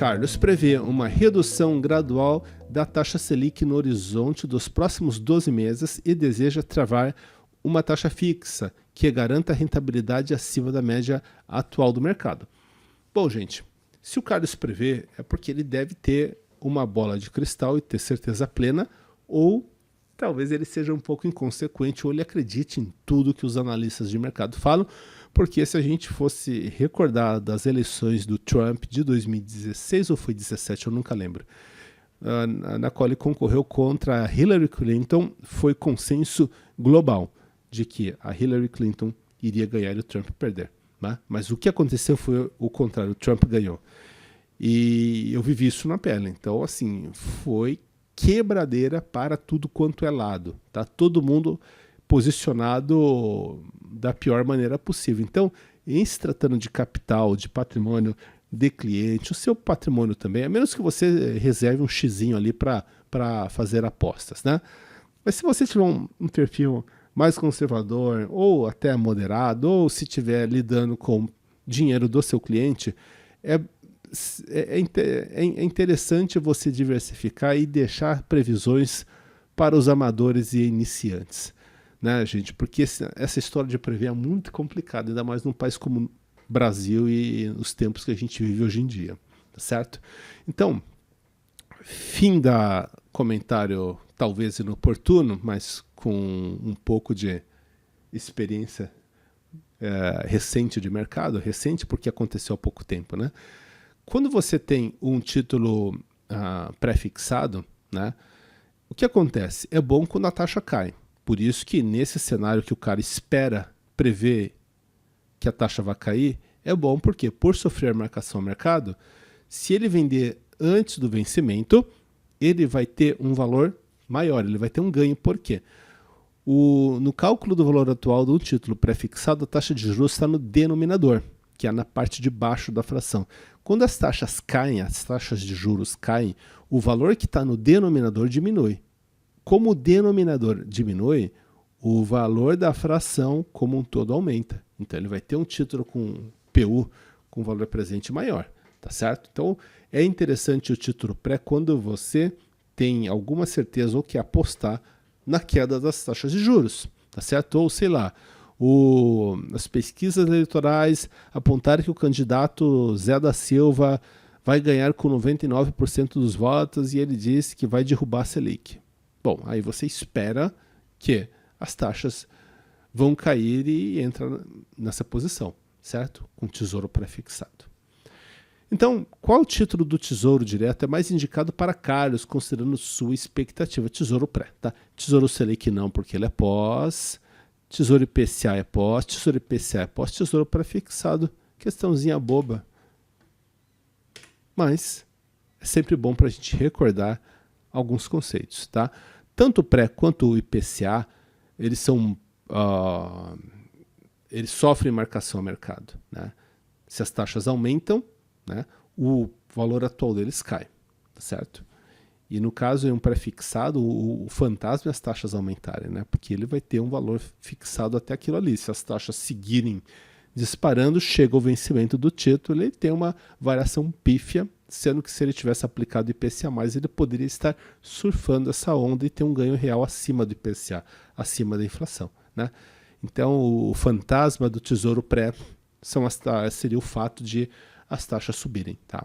Carlos prevê uma redução gradual da taxa Selic no horizonte dos próximos 12 meses e deseja travar uma taxa fixa que garanta a rentabilidade acima da média atual do mercado. Bom, gente, se o Carlos prevê, é porque ele deve ter uma bola de cristal e ter certeza plena, ou talvez ele seja um pouco inconsequente, ou ele acredite em tudo que os analistas de mercado falam, porque se a gente fosse recordar das eleições do Trump de 2016 ou foi 2017, eu nunca lembro, na qual ele concorreu contra a Hillary Clinton, foi consenso global de que a Hillary Clinton iria ganhar e o Trump perder. Né? Mas o que aconteceu foi o contrário, o Trump ganhou. E eu vivi isso na pele. Então, assim, foi quebradeira para tudo quanto é lado. Tá todo mundo posicionado da pior maneira possível. Então, em se tratando de capital, de patrimônio de cliente, o seu patrimônio também, a menos que você reserve um xizinho ali para fazer apostas, né? Mas se você tiver um perfil mais conservador, ou até moderado, ou se estiver lidando com dinheiro do seu cliente, é interessante você diversificar e deixar previsões para os amadores e iniciantes, né, gente? Porque essa história de prever é muito complicada, ainda mais num país como o Brasil e nos tempos que a gente vive hoje em dia, tá certo? Então, fim da comentário talvez inoportuno, mas com um pouco de experiência recente de mercado, recente porque aconteceu há pouco tempo, né? Quando você tem um título pré-fixado, né, o que acontece? É bom quando a taxa cai. Por isso que nesse cenário que o cara espera, prevê que a taxa vai cair, é bom porque por sofrer marcação ao mercado, se ele vender antes do vencimento, ele vai ter um valor maior, ele vai ter um ganho. Por quê? No cálculo do valor atual do título pré-fixado, a taxa de juros está no denominador, que é na parte de baixo da fração. Quando as taxas caem, as taxas de juros caem, o valor que está no denominador diminui. Como o denominador diminui, o valor da fração como um todo aumenta. Então ele vai ter um título com PU com valor presente maior, tá certo? Então é interessante o título pré quando você tem alguma certeza ou quer apostar na queda das taxas de juros, tá certo? Ou sei lá, as pesquisas eleitorais apontaram que o candidato Zé da Silva vai ganhar com 99% dos votos e ele disse que vai derrubar a Selic. Bom, aí você espera que as taxas vão cair e entra nessa posição, certo? Com tesouro pré-fixado. Então, qual título do Tesouro Direto é mais indicado para Carlos, considerando sua expectativa? Tesouro Pré, tá? Tesouro Selic não, porque ele é pós. Tesouro IPCA é pós. Tesouro IPCA é pós. Tesouro Pré-fixado, questãozinha boba. Mas é sempre bom para a gente recordar alguns conceitos, tá? Tanto o Pré quanto o IPCA, eles são... eles sofrem marcação ao mercado, né? Se as taxas aumentam, né, o valor atual deles cai, tá certo? E no caso de um pré-fixado, o fantasma é as taxas aumentarem, né? Porque ele vai ter um valor fixado até aquilo ali. Se as taxas seguirem disparando, chega o vencimento do título, ele tem uma variação pífia, sendo que se ele tivesse aplicado IPCA+, ele poderia estar surfando essa onda e ter um ganho real acima do IPCA, acima da inflação, né? Então, o fantasma do Tesouro Pré seria o fato de as taxas subirem, tá?